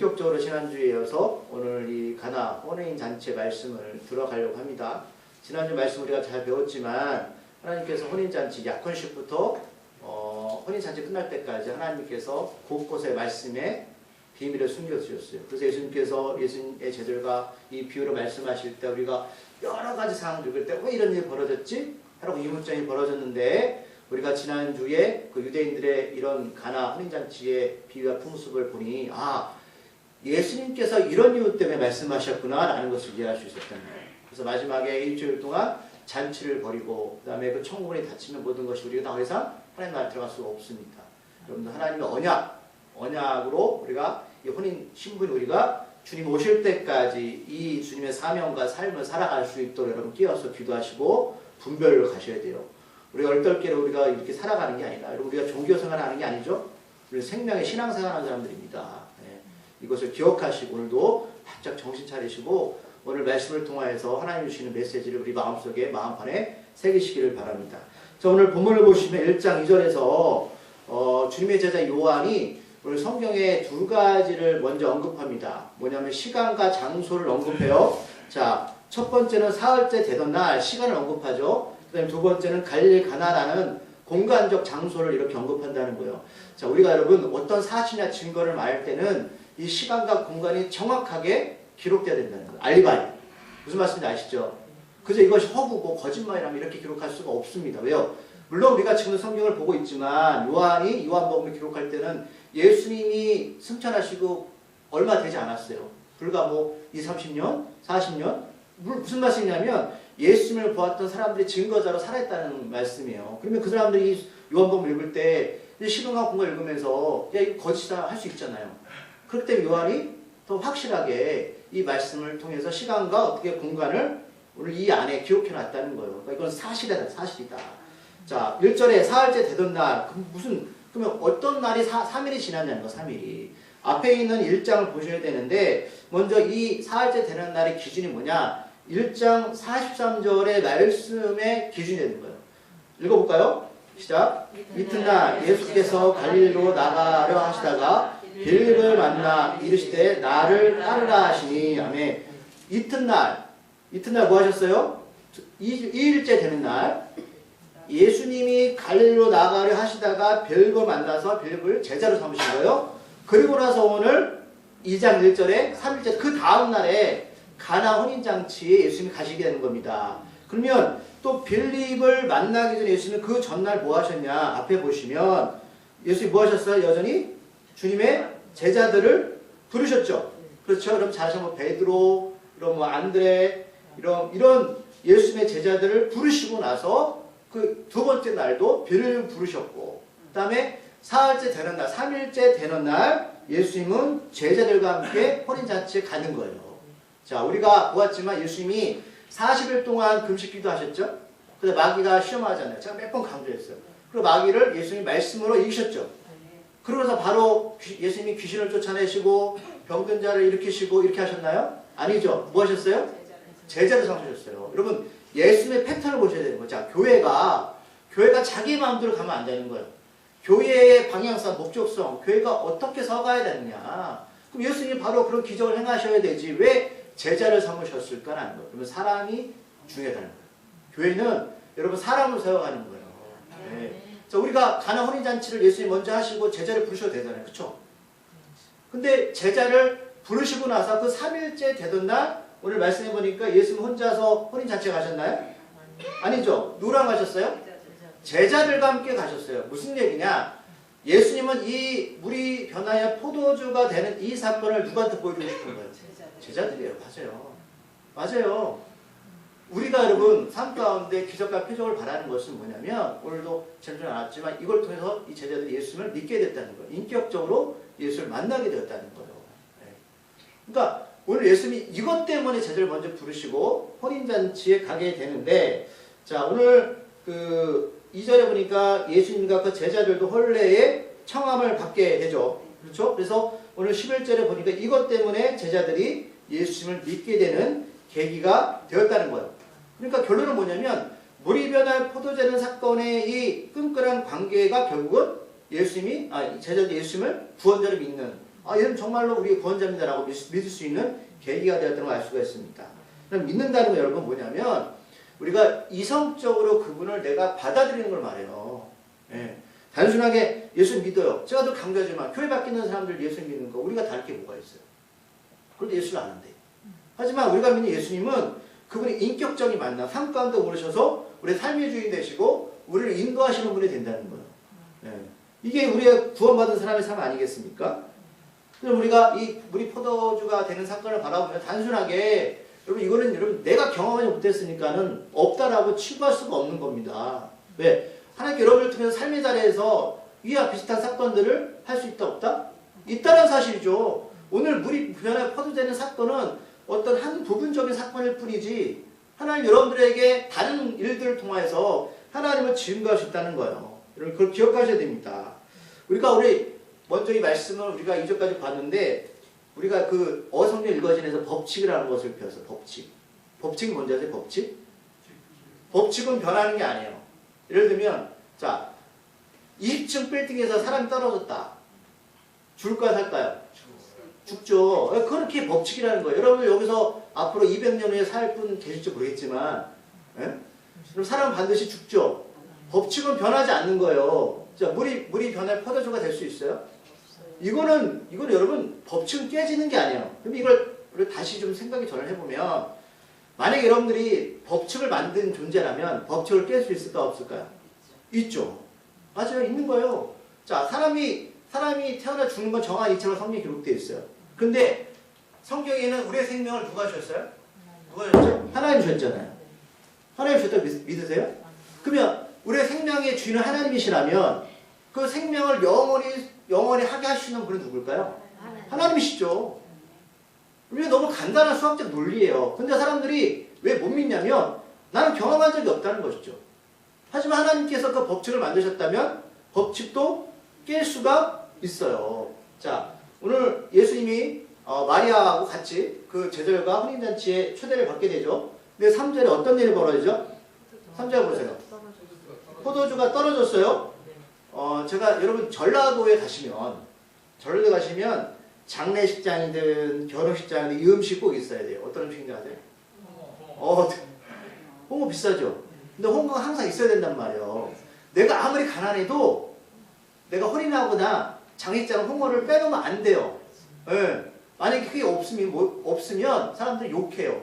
본격적으로 지난주에 이어서 오늘 이 가나 혼인 잔치 말씀을 들어가려고 합니다. 지난주 말씀 우리가 잘 배웠지만 하나님께서 혼인 잔치 약혼식부터 혼인 잔치 끝날 때까지 하나님께서 곳곳에 말씀에 비밀을 숨겨주셨어요. 그래서 예수님께서 예수님의 제자들과 이 비유로 말씀하실 때 우리가 여러 가지 상황을 읽을 때 왜 이런 일이 벌어졌지? 하라고 의문점이 벌어졌는데 우리가 지난주에 그 유대인들의 이런 가나 혼인잔치의 비유와 풍습을 보니 예수님께서 이런 이유 때문에 말씀하셨구나 라는 것을 이해할 수 있었던 거예요. 그래서 마지막에 일주일 동안 잔치를 벌이고 그 다음에 그 청구문이 닫히면 모든 것이 우리가 더 이상 하나님 나라에 들어갈 수가 없습니다. 여러분들 하나님의 언약으로 우리가 이 혼인 신분 우리가 주님 오실 때까지 이 주님의 사명과 삶을 살아갈 수 있도록 여러분 끼어서 기도하시고 분별로 가셔야 돼요. 우리가 얼떨결에 우리가 이렇게 살아가는 게 아니라 우리가 종교생활을 하는 게 아니죠. 우리는 생명의 신앙생활하는 사람들입니다. 이것을 기억하시고 오늘도 바짝 정신 차리시고 오늘 말씀을 통하여서 하나님 주시는 메시지를 우리 마음속에 마음판에 새기시기를 바랍니다. 자, 오늘 본문을 보시면 1장 2절에서 주님의 제자 요한이 오늘 성경에 두 가지를 먼저 언급합니다. 뭐냐면 시간과 장소를 언급해요. 자, 첫 번째는 사흘째 되던 날 시간을 언급하죠. 그 다음에 두 번째는 갈릴리 가나라는 공간적 장소를 이렇게 언급한다는 거예요. 자, 우리가 여러분 어떤 사실이나 증거를 말할 때는 이 시간과 공간이 정확하게 기록돼야 된다는 거예요. 알리바이. 무슨 말씀인지 아시죠? 그래서 이것이 허구고 거짓말이라면 이렇게 기록할 수가 없습니다. 왜요? 물론 우리가 지금 성경을 보고 있지만 요한이 요한복음을 기록할 때는 예수님이 승천하시고 얼마 되지 않았어요. 불과 20, 30년, 40년? 무슨 말씀이냐면 예수님을 보았던 사람들이 증거자로 살아있다는 말씀이에요. 그러면 그 사람들이 요한복음을 읽을 때 시간과 공간을 읽으면서 야 이거 거짓이다 할 수 있잖아요. 그렇기 때문에 요한이 더 확실하게 이 말씀을 통해서 시간과 어떻게 공간을 오늘 이 안에 기록해 놨다는 거예요. 그러니까 이건 사실이다. 자, 1절에 사흘째 되던 날, 그러면 어떤 날이 3일이 지났냐는 거, 3일이. 앞에 있는 1장을 보셔야 되는데, 먼저 이 사흘째 되는 날의 기준이 뭐냐? 1장 43절의 말씀의 기준이 되는 거예요. 읽어볼까요? 시작. 이튿날 예수께서 갈릴리로 나가려 하시다가 빌립을 만나 이르시되 나를 따르라 하시니. 아멘. 이튿날 뭐 하셨어요? 2일째 되는 날 예수님이 갈릴리로 나가려 하시다가 빌립을 만나서 빌립을 제자로 삼으신 거예요. 그리고 나서 오늘 2장 1절에 3일째 그 다음 날에 가나 혼인잔치에 예수님이 가시게 되는 겁니다. 그러면 또 빌립을 만나기 전에 예수님은 그 전날 뭐 하셨냐? 앞에 보시면 예수님이 뭐 하셨어요? 여전히 주님의 제자들을 부르셨죠. 그렇죠? 그럼 다시 한번 베드로, 이런 안드레, 이런 예수님의 제자들을 부르시고 나서 그 두 번째 날도 빌립을 부르셨고, 그 다음에 사흘째 되는 날, 3일째 되는 날 예수님은 제자들과 함께 혼인잔치에 가는 거예요. 자, 우리가 보았지만 예수님이 40일 동안 금식 기도하셨죠? 근데 마귀가 시험하잖아요. 제가 몇 번 강조했어요. 그리고 마귀를 예수님이 말씀으로 이기셨죠. 그러면서 바로 예수님이 귀신을 쫓아내시고 병든 자를 일으키시고 이렇게 하셨나요? 아니죠. 뭐 하셨어요? 제자를 삼으셨어요. 여러분 예수님의 패턴을 보셔야 되는 거죠. 자, 교회가 자기 마음대로 가면 안 되는 거예요. 교회의 방향성, 목적성, 교회가 어떻게 서가야 되느냐. 그럼 예수님이 바로 그런 기적을 행하셔야 되지. 왜 제자를 삼으셨을까라는 거예요. 그러면 사람이 중요하다는 거예요. 교회는 여러분 사람을 세워가는 거예요. 네. 자, 우리가 가나 혼인잔치를 예수님이 먼저 하시고 제자를 부르셔도 되잖아요. 그렇죠? 근데 제자를 부르시고 나서 그 3일째 되던 날 오늘 말씀해 보니까 예수님 혼자서 혼인잔치에 가셨나요? 아니죠. 누구랑 가셨어요? 제자들과 함께 가셨어요. 무슨 얘기냐? 예수님은 이 물이 변하여 포도주가 되는 이 사건을 누구한테 보여주고 싶은 거예요? 제자들이에요. 맞아요. 우리가 여러분 삶 가운데 기적과 표적을 바라는 것은 뭐냐면 오늘도 전에 나왔지만 이걸 통해서 이 제자들이 예수님을 믿게 됐다는 거예요. 인격적으로 예수를 만나게 되었다는 거예요. 그러니까 오늘 예수님이 이것 때문에 제자를 먼저 부르시고 혼인잔치에 가게 되는데, 자, 오늘 2절에 보니까 예수님과 그 제자들도 혼례의 청함을 받게 되죠. 그렇죠? 그래서 오늘 11절에 보니까 이것 때문에 제자들이 예수님을 믿게 되는 계기가 되었다는 거예요. 그러니까 결론은 뭐냐면 물이 변할 포도되는 사건의 이 끈끈한 관계가 결국은 제자들이 예수님을 구원자를 믿는 아, 얘는 정말로 우리의 구원자입니다라고 믿을 수 있는 계기가 되었다는 걸 알 수가 있습니다. 그럼 믿는다는 건 여러분 뭐냐면 우리가 이성적으로 그분을 내가 받아들이는 걸 말해요. 예. 단순하게 예수 믿어요. 제가 더 강조하지만 교회 밖에 있는 사람들 예수 믿는 거 우리가 다를 게 뭐가 있어요. 그런데 예수를 아는데. 하지만 우리가 믿는 예수님은 그분의 인격적인 만남, 삶 가운데 오르셔서 우리의 삶의 주인 되시고 우리를 인도하시는 분이 된다는 거예요. 예. 이게 우리의 구원받은 사람의 삶 아니겠습니까? 그럼 우리가 이 우리 포도주가 되는 사건을 바라보면 단순하게 여러분 내가 경험하지 못했으니까는 없다라고 치부할 수가 없는 겁니다. 왜? 하나님께 여러분을 통해서 삶의 자리에서 이와 비슷한 사건들을 할 수 있다 없다? 있다는 사실이죠. 오늘 물이 변화에 포도되는 사건은 어떤 한 부분적인 사건일 뿐이지 하나님 여러분들에게 다른 일들을 통해서 하나님을 증거할 수 있다는 거예요. 여러분 그걸 기억하셔야 됩니다. 우리 먼저 이 말씀을 우리가 2절까지 봤는데 우리가 그 어성경 읽어진에서 법칙이라는 것을 배웠어요. 법칙. 법칙이 뭔지 아세요? 법칙? 법칙은 변하는 게 아니에요. 예를 들면 자 20층 빌딩에서 사람이 떨어졌다. 죽을까요? 살까요? 죽죠. 그렇게 법칙이라는 거예요. 여러분 여기서 앞으로 200년 후에 살 분 계실지 모르겠지만 예? 그럼 사람은 반드시 죽죠. 법칙은 변하지 않는 거예요. 자, 물이 변해 포도주가 될 수 있어요? 이거는 여러분 법칙은 깨지는 게 아니에요. 그럼 이걸 다시 좀 생각이 전을 해보면 만약에 여러분들이 법칙을 만든 존재라면 법칙을 깰 수 있을까 없을까요? 있죠. 맞아요. 있는 거예요. 자, 사람이 태어나 죽는 건 정한 이치로 성경에 기록되어 있어요. 근데 성경에는 우리의 생명을 누가 주셨어요? 누가 주셨죠? 하나님 주셨잖아요. 하나님 주셨다고 믿으세요? 그러면 우리의 생명의 주인은 하나님이시라면 그 생명을 영원히 하게 하시는 분은 누굴까요? 하나님이시죠. 이게 너무 간단한 수학적 논리예요. 근데 사람들이 왜 못 믿냐면 나는 경험한 적이 없다는 것이죠. 하지만 하나님께서 그 법칙을 만드셨다면 법칙도 깰 수가 있어요. 자, 오늘 예수님이 마리아하고 같이 그 제자들과 혼인잔치에 초대를 받게 되죠. 근데 3절에 어떤 일이 벌어지죠? 3절 보세요. 포도주가 떨어졌어요. 제가 여러분 전라도에 가시면 장례식장이든 결혼식장이든 이 음식 꼭 있어야 돼요. 어떤 음식인지 아세요? 홍어 비싸죠? 근데 홍어가 항상 있어야 된단 말이에요. 내가 아무리 가난해도 내가 혼인하거나 장례식장 홍어를 빼놓으면 안 돼요. 예. 만약에 그게 없으면 사람들이 욕해요.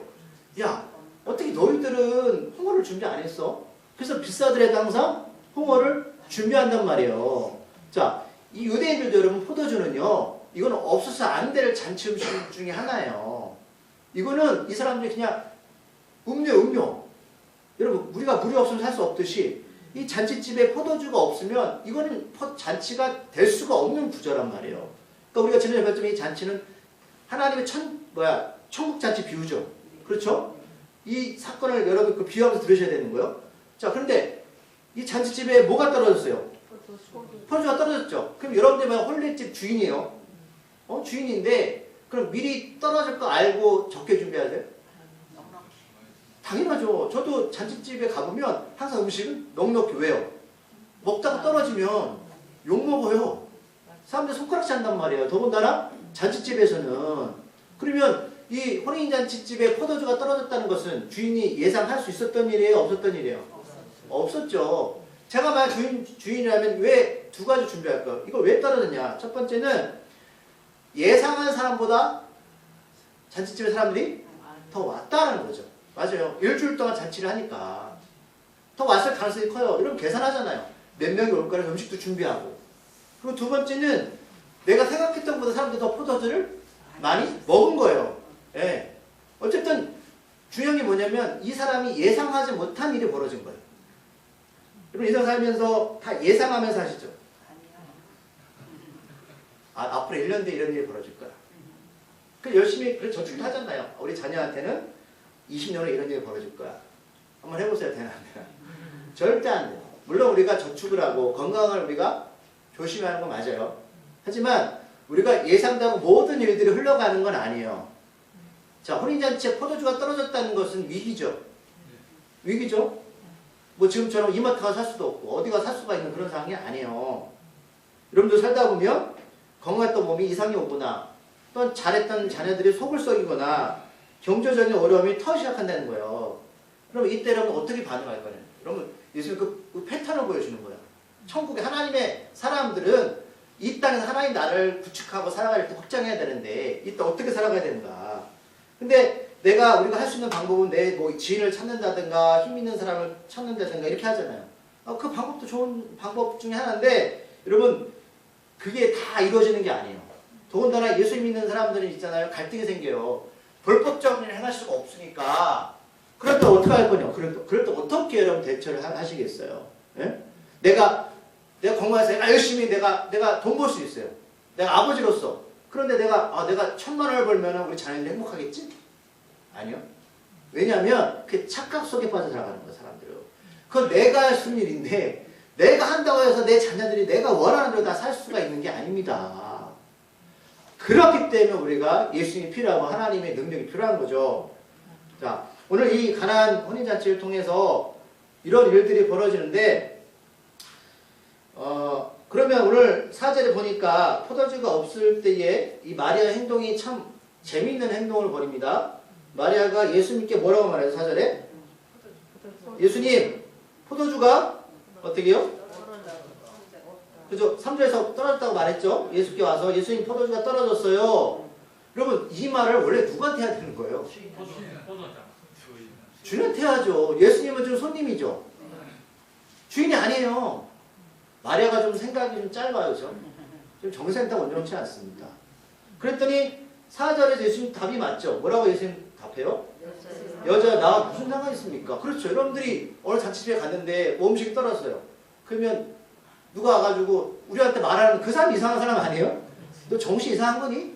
야, 어떻게 너희들은 홍어를 준비 안 했어? 그래서 비싸더라도 항상 홍어를 준비한단 말이에요. 자, 이 유대인들도 여러분 포도주는요, 이거는 없어서 안 될 잔치 음식 중에 하나예요. 이거는 이 사람들이 그냥 음료. 여러분, 우리가 물이 없으면 살 수 없듯이 이 잔치집에 포도주가 없으면 이거는 잔치가 될 수가 없는 구조란 말이에요. 그러니까 우리가 지난주에 봤지만 이 잔치는 하나님의 천국 잔치 비유죠. 그렇죠? 이 사건을 여러분 그 비유하면서 들으셔야 되는 거예요. 자, 그런데 이 잔치집에 뭐가 떨어졌어요? 포도주가 떨어졌죠. 그럼 여러분들 홀레집 주인이에요. 주인인데 그럼 미리 떨어질 거 알고 적게 준비해야 돼요? 당연하죠. 저도 잔치집에 가보면 항상 음식은 넉넉히. 왜요? 먹다가 떨어지면 욕먹어요. 사람들 손가락질 한단 말이에요. 더군다나 잔치집에서는. 그러면 이 혼인잔치집에 포도주가 떨어졌다는 것은 주인이 예상할 수 있었던 일이에요? 없었던 일이에요? 없었죠. 제가 만약 주인이라면 왜 두 가지 준비할까요? 이거 왜 떨어졌냐? 첫 번째는 예상한 사람보다 잔치집에 사람들이 더 왔다는 거죠. 맞아요. 일주일 동안 잔치를 하니까 더 왔을 가능성이 커요. 이러면 계산하잖아요. 몇 명이 올 거라서 음식도 준비하고. 그리고 두 번째는 내가 생각했던 것보다 사람들이 더 포도주를 많이 먹은 거예요. 예. 어쨌든 중요한 게 뭐냐면 이 사람이 예상하지 못한 일이 벌어진 거예요. 여러분 인생 살면서 다 예상하면서 하시죠? 앞으로 1년 뒤에 이런 일이 벌어질 거야. 그 열심히 저축도 하잖아요. 우리 자녀한테는 20년 후에 이런 일이 벌어질 거야. 한번 해보세요. 되나 안 되나? 절대 안 돼요. 물론 우리가 저축을 하고 건강을 우리가 조심하는 건 맞아요. 하지만 우리가 예상대로 모든 일들이 흘러가는 건 아니에요. 자, 혼인잔치에 포도주가 떨어졌다는 것은 위기죠. 위기죠. 뭐 지금처럼 이마트 가서 살 수도 없고 어디가 살 수가 있는 그런 상황이 아니에요. 여러분들 살다 보면 건강했던 몸이 이상이 오거나 또는 잘했던 자녀들이 속을 썩이거나 경제적인 어려움이 터지기 시작한다는 거예요. 그러면 이때 여러분 어떻게 반응할 거냐? 여러분 예수님 그 패턴을 보여주는 거예요. 천국의 하나님의 사람들은 이 땅에서 하나님 나라를 구축하고 살아갈 때 확장해야 되는데 이때 어떻게 살아가야 되는가? 근데 우리가 할 수 있는 방법은 내 뭐 지인을 찾는다든가 힘 있는 사람을 찾는다든가 이렇게 하잖아요. 그 방법도 좋은 방법 중에 하나인데 여러분 그게 다 이루어지는 게 아니에요. 더군다나 예수 믿는 사람들은 있잖아요. 갈등이 생겨요. 불법적인 일을 행할 수가 없으니까 그럴 때 어떻게 할 거냐? 그럴 때 어떻게 여러분 대처를 하시겠어요? 예? 내가 건강해서 열심히 내가 돈 벌 수 있어요. 내가 아버지로서. 그런데 내가 1,000만 원을 벌면 우리 자녀들이 행복하겠지? 아니요. 왜냐하면 그 착각 속에 빠져 들어가는 거예요, 사람들은. 그건 내가 할 수 있는 일인데 내가 한다고 해서 내 자녀들이 내가 원하는 대로 다 살 수가 있는 게 아닙니다. 그렇기 때문에 우리가 예수님이 필요하고 하나님의 능력이 필요한 거죠. 자, 오늘 이 가나안 혼인잔치를 통해서 이런 일들이 벌어지는데 그러면 오늘 4절에 보니까 포도주가 없을 때에 이 마리아의 행동이 참 재미있는 행동을 벌입니다. 마리아가 예수님께 뭐라고 말해요? 4절에 예수님 포도주가 어떻게 해요? 그죠? 3절에서 떨어졌다고 말했죠? 예수께 와서 예수님 포도주가 떨어졌어요. 여러분 이 말을 원래 누구한테 해야 되는 거예요? 주인한테 해야죠. 예수님은 좀 손님이죠. 주인이 아니에요. 마리아가 좀 생각이 좀 짧아요. 좀 정생각 온전치 않습니다. 그랬더니 4절에서 예수님 답이 맞죠? 뭐라고 예수님 답해요? 여자 나와 무슨 상관이 있습니까? 그렇죠. 여러분들이 어느 잔치집에 갔는데 뭐 음식이 떨어졌어요. 그러면 누가 와가지고 우리한테 말하는 그 사람 이상한 사람 아니에요? 너 정신 이상한 거니?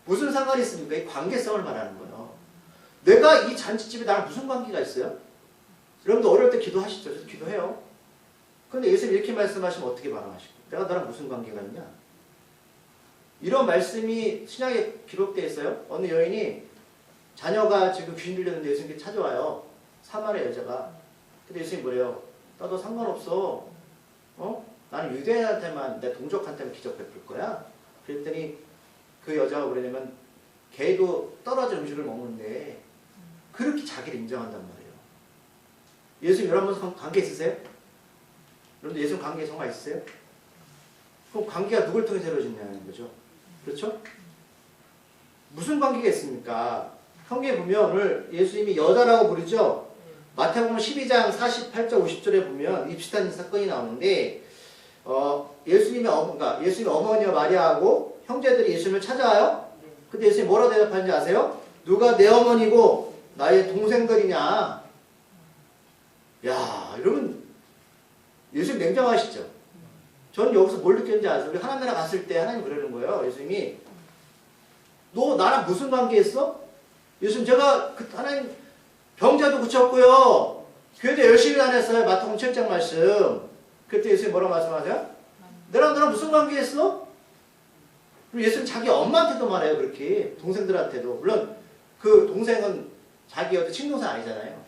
무슨 상관이 있습니까? 이 관계성을 말하는 거예요. 내가 이 잔치집에 나랑 무슨 관계가 있어요? 여러분들 어려울 때 기도하시죠? 저도 기도해요. 그런데 예수님 이렇게 말씀하시면 어떻게 반응하시고? 내가 너랑 무슨 관계가 있냐? 이런 말씀이 신약에 기록되어 있어요. 어느 여인이 자녀가 지금 귀신 들렸는데 예수님께 찾아와요. 사마리아 여자가. 근데 예수님이 뭐래요? 나도 상관없어. 나는 유대인한테만, 내 동족한테만 기적 베풀 거야. 그랬더니 그 여자가 뭐냐면 걔도 떨어진 음식을 먹는데 그렇게 자기를 인정한단 말이에요. 예수님 여러분 관계 있으세요? 여러분들 예수님 관계 정말 있으세요? 그럼 관계가 누굴 통해서 이루어지냐는 거죠. 그렇죠? 무슨 관계가 있습니까? 성경에 보면 오늘 예수님이 여자라고 부르죠. 마태복음 12장 48절 50절에 보면 이 비슷한 사건이 나오는데 예수님의 어머니와 마리아하고 형제들이 예수님을 찾아와요. 근데 예수님이 뭐라고 대답하는지 아세요? 누가 내 어머니고 나의 동생들이냐? 야, 여러분 예수님 냉정하시죠? 저는 여기서 뭘 느꼈는지 아세요? 우리 하나님 나라 갔을 때 하나님 그러는 거예요. 예수님이 너 나랑 무슨 관계 있어? 예수님 제가 하나님 병자도 고쳤고요. 교회도 열심히 다녔어요. 마태복음 7장 말씀. 그때 예수님 뭐라고 말씀하세요? 너랑 무슨 관계 있어? 그리고 예수님 자기 엄마한테도 말해요. 그렇게 동생들한테도. 물론 그 동생은 자기 어떤 친동생 아니잖아요.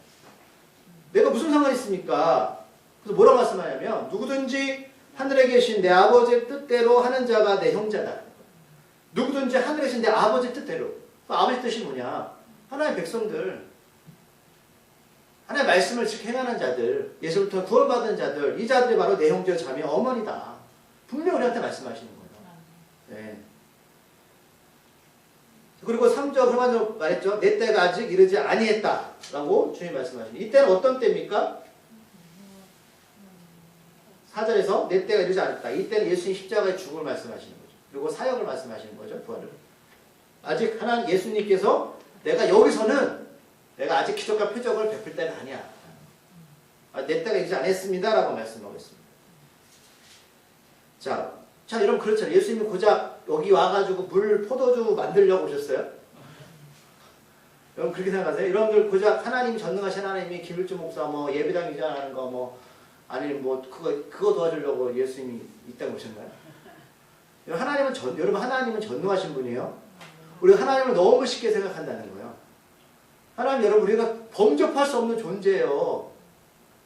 내가 무슨 상관이 있습니까? 그래서 뭐라고 말씀하냐면 누구든지 하늘에 계신 내 아버지의 뜻대로 하는 자가 내 형제다. 누구든지 하늘에 계신 내 아버지의 뜻대로. 아버지 뜻이 뭐냐? 하나님의 백성들, 하나님의 말씀을 지켜 행하는 자들, 예수부터 구원받은 자들, 이 자들이 바로 내 형제 자매 어머니다. 분명히 우리한테 말씀하시는 거예요. 네. 그리고 3절 그러면 말했죠. 내 때가 아직 이르지 아니했다라고 주님 말씀하시는. 이때는 어떤 때입니까? 4절에서 내 때가 이르지 않았다. 이때는 예수님 십자가의 죽음을 말씀하시는 거죠. 그리고 사역을 말씀하시는 거죠. 부활을. 아직 하나님 예수님께서 내가 여기서는 내가 아직 기적과 표적을 베풀 때가 아니야. 내 때가 이르지 않았습니다. 라고 말씀하고 있습니다. 자, 여러분 그렇죠. 예수님이 고작 여기 와가지고 포도주 만들려고 오셨어요? 여러분 그렇게 생각하세요? 여러분들 고작 하나님 전능하신 하나님이 김일주 목사 예배당 유지하는 거 아니면 그거 도와주려고 예수님이 이 땅에 오셨나요? 여러분 하나님은 전능하신 분이에요. 우리가 하나님을 너무 쉽게 생각한다는 거예요. 하나님 여러분 우리가 범접할 수 없는 존재예요.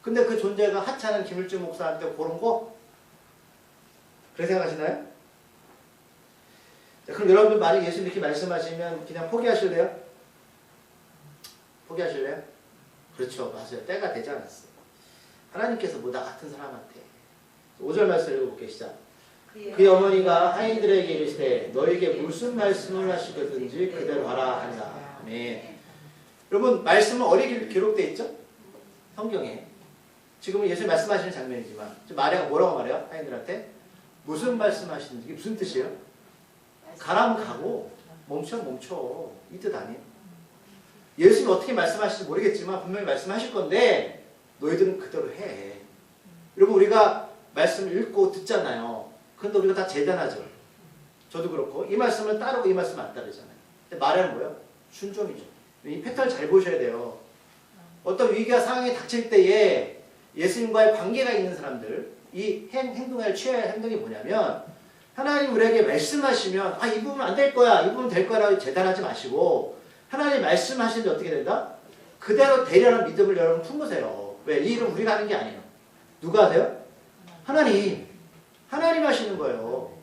근데 그 존재가 하찮은 김일주 목사한테 고른 거? 그렇게 생각하시나요? 그럼 여러분들 만약 예수님 이렇게 말씀하시면 그냥 포기하실래요? 포기하실래요? 그렇죠. 맞아요. 때가 되지 않았어요. 하나님께서 뭐 나 같은 사람한테 5절 말씀 읽어볼게요. 시작. 그의 어머니가 하인들에게 이르시되 너에게 무슨 말씀을 하시거든지 그대로 하라 하니라. 아멘. 여러분 말씀은 어디에 기록되어 있죠? 성경에. 지금은 예수님 말씀하시는 장면이지만 마리아가 뭐라고 말해요? 하인들한테 무슨 말씀하시는지 이게 무슨 뜻이에요? 가라면 가고 멈추면 멈춰. 이 뜻 아니에요? 예수님이 어떻게 말씀하실지 모르겠지만 분명히 말씀하실 건데 너희들은 그대로 해. 여러분 우리가 말씀을 읽고 듣잖아요. 근데 우리가 다 재단하죠. 저도 그렇고 이 말씀을 따르고 이 말씀을 안 따르잖아요. 근데 말하는 뭐예요? 순종이죠. 이 패턴을 잘 보셔야 돼요. 어떤 위기와 상황이 닥칠 때에 예수님과의 관계가 있는 사람들 이 행동을 취해야 할 행동이 뭐냐면 하나님 우리에게 말씀하시면 이 부분은 안 될 거야. 이 부분은 될 거라고 재단하지 마시고 하나님 말씀하시는데 어떻게 된다? 그대로 되려는 믿음을 여러분 품으세요. 왜? 이 일은 우리가 하는 게 아니에요. 누가 하세요? 하나님. 하나님 하시는 거예요.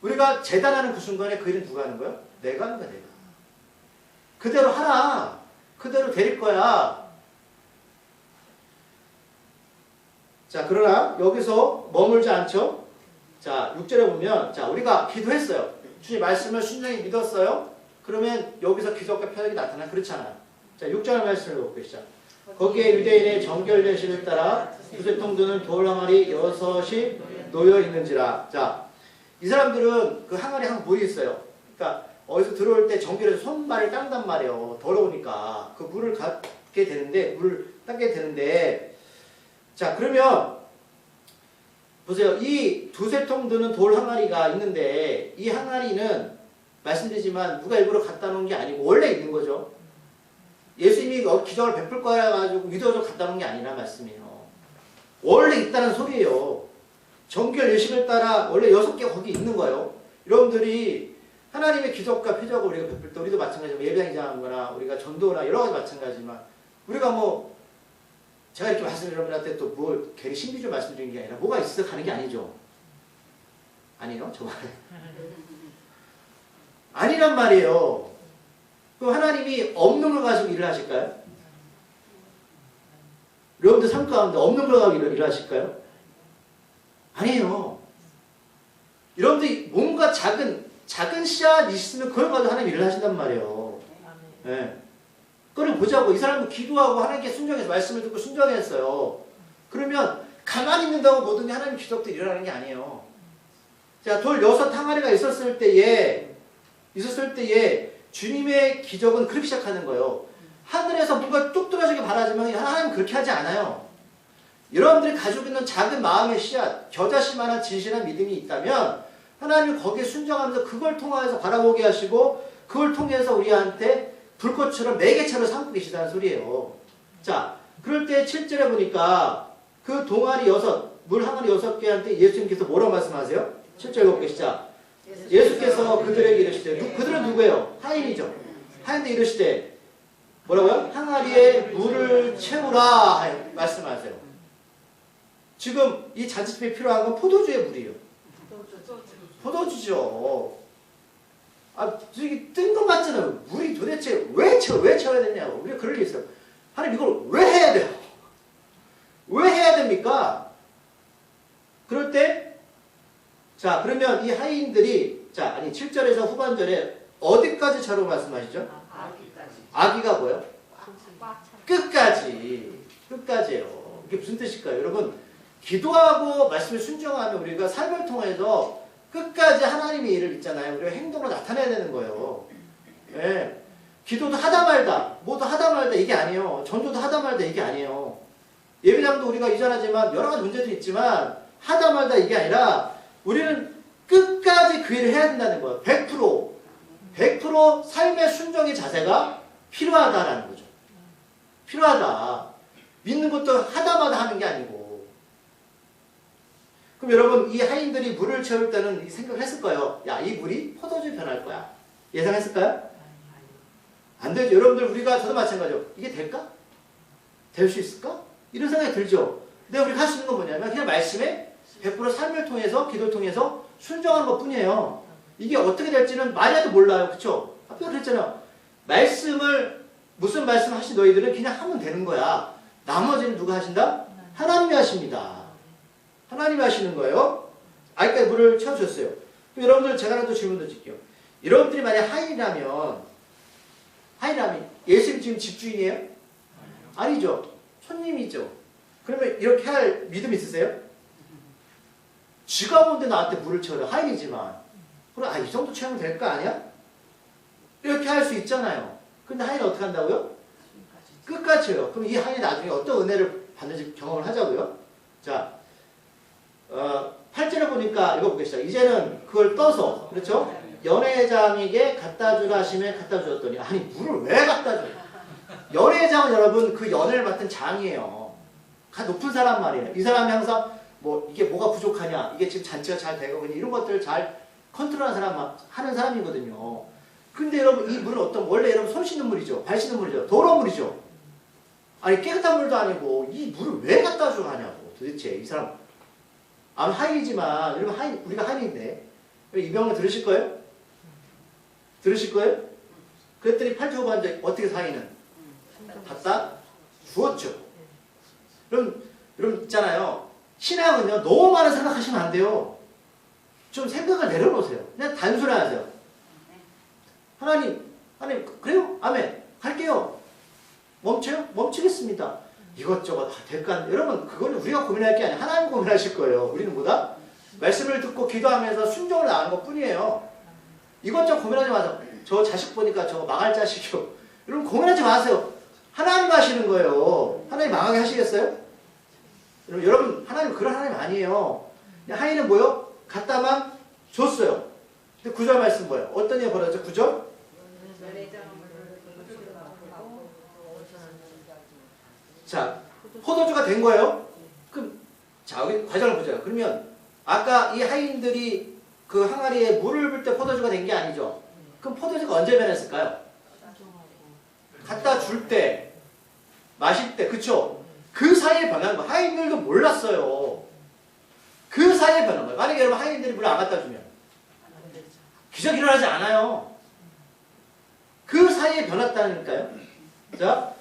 우리가 재단하는 그 순간에 그 일은 누가 하는 거예요? 내가 하는 거야. 내가. 그대로 하라. 그대로 데릴 거야. 자, 그러나 여기서 머물지 않죠? 자, 6절에 보면 자, 우리가 기도했어요. 주님 말씀을 순전히 믿었어요. 그러면 여기서 기적과 표적이 나타나 그렇잖아요. 자, 6절 말씀을 읽고 계시죠. 거기에 유대인의 정결례식을 따라 두세통 드는 돌 항아리 6이 놓여 있는지라. 자, 이 사람들은 그 항아리 한 물이 있어요. 그러니까 어디서 들어올 때 정결해서 손발을 닦단 말이에요. 더러우니까 그 물을 갖게 되는데 물을 닦게 되는데 자, 그러면 보세요. 이 두세 통 드는 돌 항아리가 있는데 이 항아리는 말씀드리지만 누가 일부러 갖다 놓은 게 아니고 원래 있는 거죠. 예수님이 기적을 베풀 거라 가지고 믿어서 갖다 놓은 게 아니라 말씀이에요. 원래 있다는 소리예요. 정결 예식을 따라 원래 6개 거기 있는 거예요. 여러분들이 하나님의 기적과 표적을 우리가 베풀 때 우리도 마찬가지지만 예배당장 거나 우리가 전도나 여러 가지 마찬가지지만 우리가 뭐 제가 이렇게 여러분한테 또 뭐 괜히 신비주의 말씀드리는 게 아니라 뭐가 있어 가는 게 아니죠. 아니요? 저 말은. 아니란 말이에요. 그럼 하나님이 없는 걸 가지고 일을 하실까요? 여러분들 삶 가운데 없는 걸 가지고 일을 하실까요? 아니에요. 여러분들이 뭔가 작은 씨앗이 있으면 그걸 가지고 하나님 일을 하신단 말이에요. 네. 그걸 보자고. 이 사람도 기도하고 하나님께 순종해서 말씀을 듣고 순종했어요. 그러면 가만히 있는다고 모든 게 하나님 기적도 일어나는 게 아니에요. 자, 돌 6 항아리가 있었을 때에 주님의 기적은 그렇게 시작하는 거예요. 하늘에서 뭔가 뚝 떨어지게 바라지만 하나님은 그렇게 하지 않아요. 여러분들이 가지고 있는 작은 마음의 씨앗, 겨자씨만한 진실한 믿음이 있다면 하나님이 거기에 순종하면서 그걸 통해서 바라보게 하시고 그걸 통해서 우리한테 불꽃처럼 매개처럼 삼고 계시다는 소리예요. 자, 그럴 때 7절에 보니까 그 동아리 6, 물 항아리 6개한테 예수님께서 뭐라고 말씀하세요? 7절 읽어볼게요. 시작. 예수께서 그들에게 이르시되 그들은 누구예요? 하인이죠. 하인들 이르시되 뭐라고요? 항아리에 물을 채우라 말씀하세요. 지금 이 잔치집에 필요한 건 포도주의 물이에요. 포도주죠. 저기 뜬 것 같잖아요. 물이 도대체 왜 채워야 되냐고. 우리가 그럴 게 있어요. 하나님 이걸 왜 해야 돼요? 왜 해야 됩니까? 그럴 때, 자, 그러면 이 하인들이, 7절에서 후반절에 어디까지 차로 말씀하시죠? 아기가 뭐예요? 끝까지예요. 이게 무슨 뜻일까요? 여러분, 기도하고 말씀을 순종하면 우리가 삶을 통해서 끝까지 하나님의 일을 있잖아요. 우리가 행동으로 나타내야 되는 거예요. 네. 기도도 하다 말다, 뭐도 하다 말다 이게 아니에요. 전도도 하다 말다 이게 아니에요. 예배당도 우리가 이전하지만 여러 가지 문제도 있지만 하다 말다 이게 아니라 우리는 끝까지 그 일을 해야 된다는 거예요. 100% 삶의 순종의 자세가 필요하다라는 거죠. 필요하다. 믿는 것도 하다마다 하는 게 아니고. 그럼 여러분 이 하인들이 물을 채울 때는 이 생각을 했을 거예요. 야, 이 물이 포도주 변할 거야. 예상했을까요? 안 되죠. 여러분들 우리가 저도 마찬가지죠. 이게 될까? 될 수 있을까? 이런 생각이 들죠. 근데 우리가 할 수 있는 건 뭐냐면 그냥 말씀에 100% 삶을 통해서 기도를 통해서 순종하는 것 뿐이에요. 이게 어떻게 될지는 마리아도 몰라요. 그쵸? 아까 그랬잖아요. 말씀을 무슨 말씀 하신 너희들은 그냥 하면 되는 거야. 나머지는 누가 하신다? 하나님이 하십니다. 하나님이 하시는 거예요. 아직까지 물을 채워주셨어요. 그럼 여러분들 제가 하나 더 질문도 드릴게요. 여러분들이 만약 하인이라면 예수님 지금 집주인이에요? 아니죠. 손님이죠. 그러면 이렇게 할 믿음 있으세요? 쥐가 온데 나한테 물을 채워요. 하인이지만. 그럼 이 정도 채우면 될 거 아니야? 이렇게 할 수 있잖아요. 근데 하인은 어떻게 한다고요? 끝까지요. 그럼 이 하인이 나중에 어떤 은혜를 받는지 경험을 하자고요. 자, 8절에 보니까 읽어보겠습니다. 이제는 그걸 떠서, 그렇죠? 연회장에게 갖다 주라 하시면 갖다 주었더니, 아니 물을 왜 갖다 줘? 연회장은 여러분 그 연회를 맡은 장이에요. 높은 사람 말이에요. 이 사람이 항상 뭐 이게 뭐가 부족하냐, 이게 지금 잔치가 잘 되고 이런 것들을 잘 컨트롤하는 사람, 하는 사람이거든요. 근데 여러분 이 물은 원래 여러분 손 씻는 물이죠. 발 씻는 물이죠. 더러운 물이죠. 아니 깨끗한 물도 아니고 이 물을 왜 갖다 줘 하냐고. 도대체 이 사람 하인이지만 여러분 우리가 하인인데 이 병을 들으실 거예요? 들으실 거예요? 그랬더니 8절 후반절 어떻게 하인은? 갖다 주었죠. 여러분 있잖아요. 신앙은요 너무 많은 생각하시면 안 돼요. 좀 생각을 내려놓으세요. 그냥 단순히 하세요. 하나님 그래요? 아멘. 갈게요. 멈춰요? 멈추겠습니다. 이것저것 될까? 여러분 그거는 우리가 고민할 게 아니라 하나님 고민하실 거예요. 우리는 뭐다? 말씀을 듣고 기도하면서 순종을 나가는 것 뿐이에요. 이것저것 고민하지 마세요. 저 자식 보니까 저거 망할 자식이요. 여러분 고민하지 마세요. 하나님 하시는 거예요. 하나님 망하게 하시겠어요? 여러분 하나님 그런 하나님 아니에요. 하인은 뭐요? 갖다만 줬어요. 근데 9절 말씀 뭐예요? 어떤 일이 벌어졌죠? 9절? 자, 포도주가 된 거예요. 그럼 자, 여기 과정을 보자요. 그러면 아까 이 하인들이 그 항아리에 물을 불 때 포도주가 된 게 아니죠. 그럼 포도주가 언제 변했을까요? 갖다 줄 때, 마실 때, 그쵸? 그 사이에 변한 거예요. 하인들도 몰랐어요. 그 사이에 변한 거예요. 만약에 여러분 하인들이 물을 안 갖다 주면 기적 일어나지 않아요. 그 사이에 변했다니까요. 자,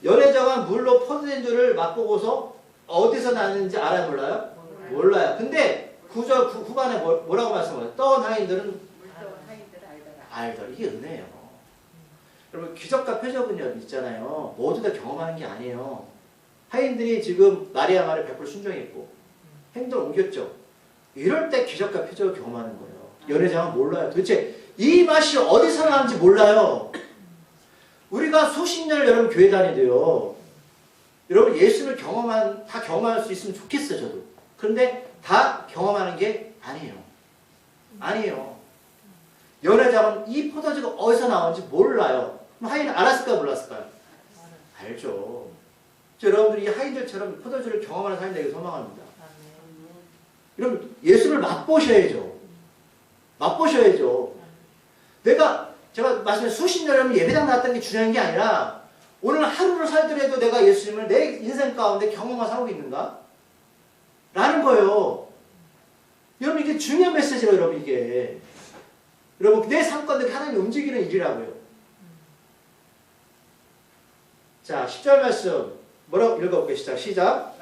연회장은 물로 포도된 줄을 맛보고서 어디서 나는지 알아요? 몰라요? 몰라요. 근데 9절 후반에 뭐라고 말씀하세요? 떠온 하인들은 알더라. 이게 은혜예요. 여러분 기적과 표적은 있잖아요. 모두 다 경험하는 게 아니에요. 하인들이 지금 마리아 말에 100% 순종했고 행동을 옮겼죠. 이럴 때 기적과 표적을 경험하는 거예요. 연회장은 몰라요. 도대체 이 맛이 어디서 나는지 몰라요. 우리가 수십 년을 여러분 교회 다니도요. 여러분 예수를 다 경험할 수 있으면 좋겠어요. 저도. 그런데 다 경험하는 게 아니에요. 아니에요. 연회장은 이 포도주가 어디서 나오는지 몰라요. 그럼 하인은 알았을까요? 몰랐을까요? 알죠. 여러분들이 이 하인들처럼 포도주를 경험하는 사람이 되길 소망합니다. 여러분 예수를 맛보셔야죠. 맛보셔야죠. 제가 말씀드린 수십 년 여러분 예배당 나왔다는 게 중요한 게 아니라 오늘 하루를 살더라도 내가 예수님을 내 인생 가운데 경험하고 살고 있는가? 라는 거예요. 여러분 이게 중요한 메시지로 여러분 이게. 여러분 내 삶 가운데 하나님이 움직이는 일이라고요. 자 10절 말씀 뭐라고 읽어보겠습니다. 시작.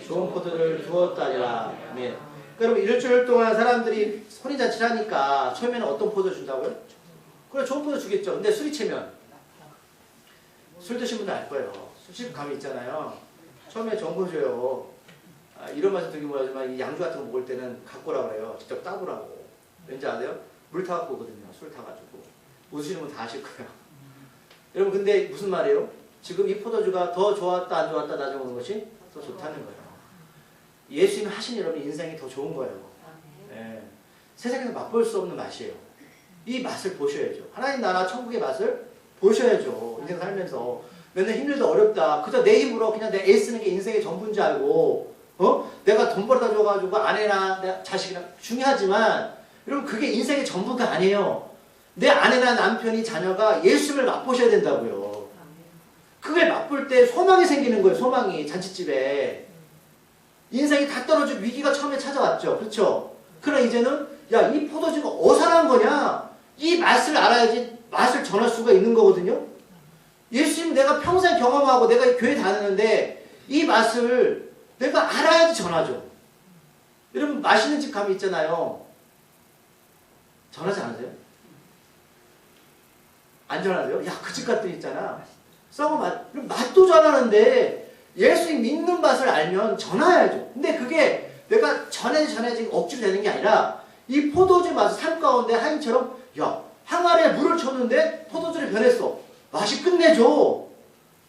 좋은 포도를 두었다니라. 아멘. 그럼 일주일 동안 사람들이 혼인잔치를 하니까 처음에는 어떤 포도 준다고요? 그래 좋은 포도 주겠죠. 근데 술이 채면 술 드신 분들 알 거예요. 술집 감이 있잖아요. 처음에 좋은 거 줘요. 이런 맛이 되게 뭐하지만 이 양주 같은 거 먹을 때는 갖고 오라고 그래요. 직접 따보라고. 왠지 아세요? 물 타갖고 오거든요. 술 타가지고. 웃으시는 분 다 아실 거예요. 여러분 근데 무슨 말이에요? 지금 이 포도주가 더 좋았다 안 좋았다 나중에 오는 것이 더 좋다는 거예요. 예수님 하신 여러분 인생이 더 좋은 거예요. 예. 세상에서 맛볼 수 없는 맛이에요. 이 맛을 보셔야죠. 하나님 나라 천국의 맛을 보셔야죠. 인생 살면서. 맨날 힘들다 어렵다. 그저 내 힘으로 그냥 내 애 쓰는 게 인생의 전부인 줄 알고 내가 돈 벌어다 줘가지고 아내나 내 자식이나 중요하지만 여러분 그게 인생의 전부가 아니에요. 내 아내나 남편이 자녀가 예수를 맛보셔야 된다고요. 그걸 맛볼 때 소망이 생기는 거예요. 소망이 잔치집에. 인생이 다 떨어지고 위기가 처음에 찾아왔죠. 그렇죠? 그러나 이제는 야, 이 포도주가 어사한 거냐? 이 맛을 알아야지 맛을 전할 수가 있는 거거든요. 예수님 내가 평생 경험하고 내가 교회 다니는데 이 맛을 내가 알아야지 전하죠. 여러분 맛있는 집 가면 있잖아요. 전하지 않으세요? 안 전하세요? 야, 그 집 갔더니 있잖아. 썩은 맛. 맛도 전하는데 예수님 믿는 맛을 알면 전해야죠. 근데 그게 내가 전해야지 억지로 되는 게 아니라 이 포도주 맛을 삶 가운데 하인처럼 야, 항아리에 물을 쳤는데 포도주를 변했어. 맛이 끝내줘.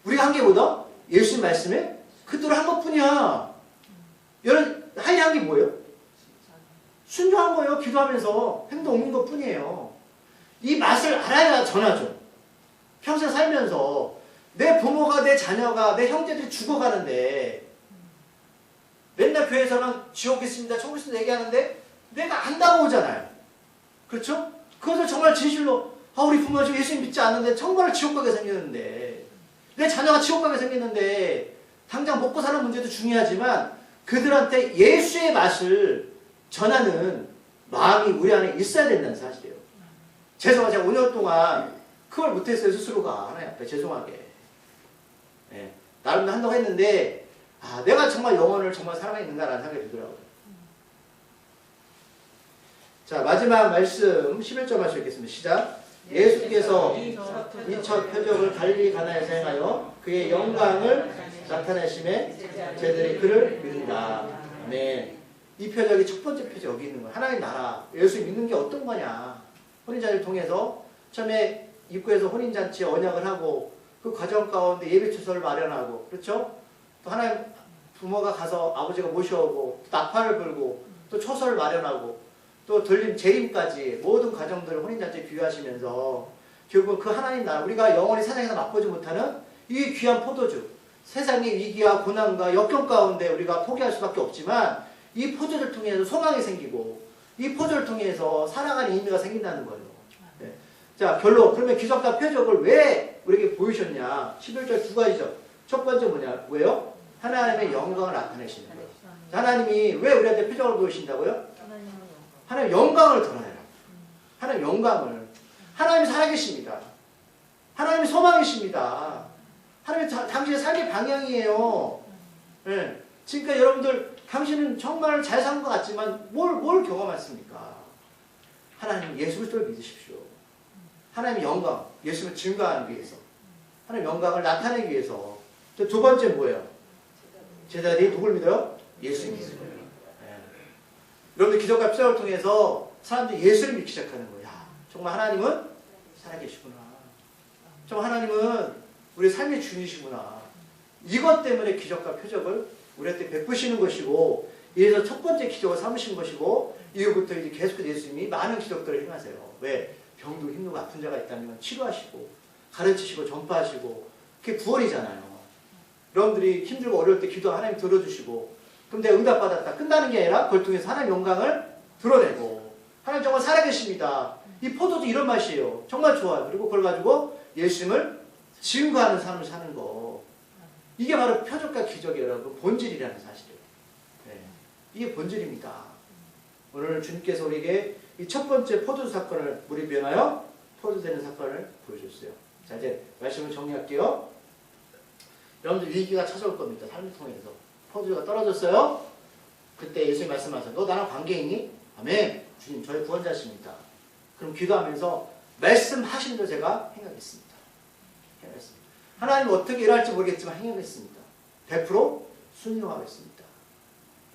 우리가 한 게 뭐다? 예수님 말씀에 그대로 한 것뿐이야. 여러분 하인이 한 게 뭐예요? 순종한 거예요. 기도하면서 행동 옮긴 것뿐이에요. 이 맛을 알아야 전하죠. 평생 살면서 내 부모가, 내 자녀가, 내 형제들이 죽어가는데 맨날 교회에서는 지옥 있습니다, 천국 있습니다 얘기하는데 내가 안다고 오잖아요. 그렇죠? 그것을 정말 진실로 우리 부모가 지금 예수님 믿지 않는데 정말 지옥 가게 생겼는데 내 자녀가 지옥 가게 생겼는데 당장 먹고 사는 문제도 중요하지만 그들한테 예수의 맛을 전하는 마음이 우리 안에 있어야 된다는 사실이에요. 죄송하죠. 제가 5년 동안 그걸 못했어요. 스스로가. 하나님 앞에 죄송하게. 네. 나름대로 한다고 했는데 내가 정말 영혼을 정말 사랑했는가라는 생각이 들더라고요. 자, 마지막 말씀 11절 말씀 읽겠습니다. 시작. 예수께서 이 첫 표적을 갈릴리 가나에서 행하여 그의 영광을 나타내심에 제들이 그를 믿는다. 아멘. 이 표적이 첫 번째 표적 여기 있는 거야. 하나님 나라. 예수 믿는 게 어떤 거냐. 혼인잔치를 통해서 처음에 입구에서 혼인잔치에 언약을 하고 그 과정 가운데 예배처소를 마련하고 그렇죠? 또 하나님 부모가 가서 아버지가 모셔오고 또 나팔을 불고 또 초소를 마련하고 또 들림 재림까지 모든 과정들을 혼인잔치에 비유하시면서 결국 그 하나님 나라 우리가 영원히 세상에서 맛보지 못하는 이 귀한 포도주 세상의 위기와 고난과 역경 가운데 우리가 포기할 수밖에 없지만 이 포도주를 통해서 소망이 생기고 이 포도주를 통해서 살아가는 의미가 생긴다는 거예요. 네. 자, 결론. 그러면 기적과 표적을 왜 우리에게 보이셨냐? 11절 두 가지죠. 첫 번째 뭐예요? 하나님의 영광을 나타내시는 거예요. 하나님이 왜 우리한테 표적을 보이신다고요? 하나님 영광을 드러내라. 하나님 영광을. 하나님이 살아계십니다. 하나님이 소망이십니다. 하나님이 당신의 삶의 방향이에요. 네. 지금까지 여러분들 당신은 정말 잘 산 것 같지만 뭘 경험했습니까? 하나님 예수 그리스도를 믿으십시오. 하나님의 영광, 예수를 증거하기 위해서 하나님의 영광을 나타내기 위해서 두 번째 뭐예요? 제자들이 누굴 믿어요? 예수 믿어요. 네. 여러분들 기적과 표적을 통해서 사람들이 예수를 믿기 시작하는 거예요. 정말 하나님은 살아계시구나. 정말 하나님은 우리 삶의 주인이시구나. 이것 때문에 기적과 표적을 우리한테 베푸시는 것이고 이래서 첫 번째 기적을 삼으신 것이고 이후부터 이제 계속해서 예수님이 많은 기적들을 행하세요. 왜? 병도 힘들고 아픈 자가 있다면 치료하시고 가르치시고 전파하시고 그게 구원이잖아요. 여러분들이 힘들고 어려울 때 기도 하나님 들어주시고 그럼 내가 응답받았다. 끝나는 게 아니라 그걸 통해서 하나님 영광을 드러내고 하나님 정말 살아계십니다. 이 포도도 이런 맛이에요. 정말 좋아요. 그리고 그걸 가지고 예수님을 증거하는 삶을 사는 거. 이게 바로 표적과 기적이에요. 여러분. 본질이라는 사실이에요. 네. 이게 본질입니다. 오늘 주님께서 우리에게 이 첫 번째 포도주 사건을 물이 변하여 포도되는 사건을 보여줬어요. 자, 이제 말씀을 정리할게요. 여러분들 위기가 찾아올 겁니다. 삶을 통해서. 포도주가 떨어졌어요. 그때 예수님 말씀하세요. 너 나랑 관계 있니? 아멘. 주님 저의 구원자십니다. 그럼 기도하면서 말씀하신 대로 제가 행하겠습니다. 하나님 어떻게 일할지 모르겠지만 행하겠습니다. 100% 순종하겠습니다.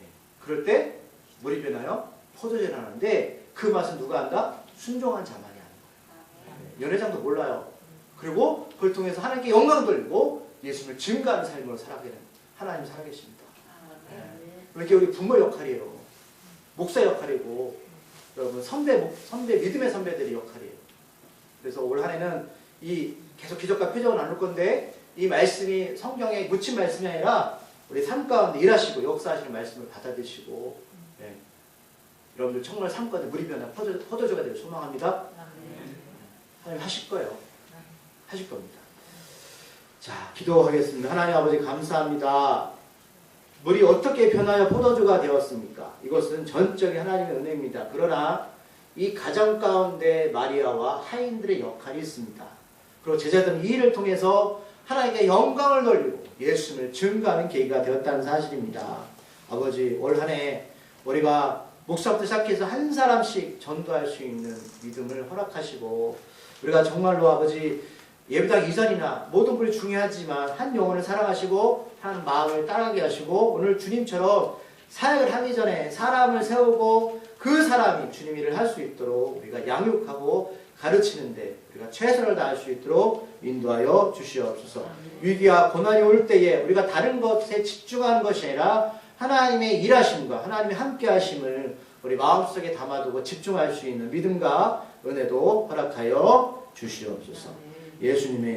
네. 그럴 때 물이 변하여 포도주가 나는데 그 맛은 누가 한다? 순종한 자만이 하는 거예요. 네. 연회장도 몰라요. 그리고 그걸 통해서 하나님께 영광 돌리고 예수님을 증거하는 삶으로 살아가게 됩니다. 하나님 살아계십니다. 네. 이렇게 우리 부모 역할이에요. 목사 역할이고 여러분 선배 믿음의 선배들의 역할이에요. 그래서 올 한 해는 이 계속 기적과 표적을 나눌 건데 이 말씀이 성경에 묻힌 말씀이 아니라 우리 삶 가운데 일하시고 역사하시는 말씀을 받아들이시고 네. 여러분들 정말 삶 가운데 물이 변한 포도주가 되길 소망합니다. 하나님 하실 거예요. 하실 겁니다. 자, 기도하겠습니다. 하나님 아버지 감사합니다. 물이 어떻게 변하여 포도주가 되었습니까? 이것은 전적인 하나님의 은혜입니다. 그러나 이 가정 가운데 마리아와 하인들의 역할이 있습니다. 그리고 제자들은 이 일을 통해서 하나님께 영광을 돌리고 예수님을 증거하는 계기가 되었다는 사실입니다. 아버지, 올 한 해 우리가 목사부터 시작해서 한 사람씩 전도할 수 있는 믿음을 허락하시고, 우리가 정말로 아버지 예배당 이전이나 모든 분이 중요하지만 한 영혼을 사랑하시고 한 마음을 따라가게 하시고, 오늘 주님처럼 사역을 하기 전에 사람을 세우고 그 사람이 주님 일을 할 수 있도록 우리가 양육하고 가르치는데 우리가 최선을 다할 수 있도록 인도하여 주시옵소서. 위기와 고난이 올 때에 우리가 다른 것에 집중하는 것이 아니라 하나님의 일하심과 하나님의 함께하심을 우리 마음속에 담아두고 집중할 수 있는 믿음과 은혜도 허락하여 주시옵소서. 예수님의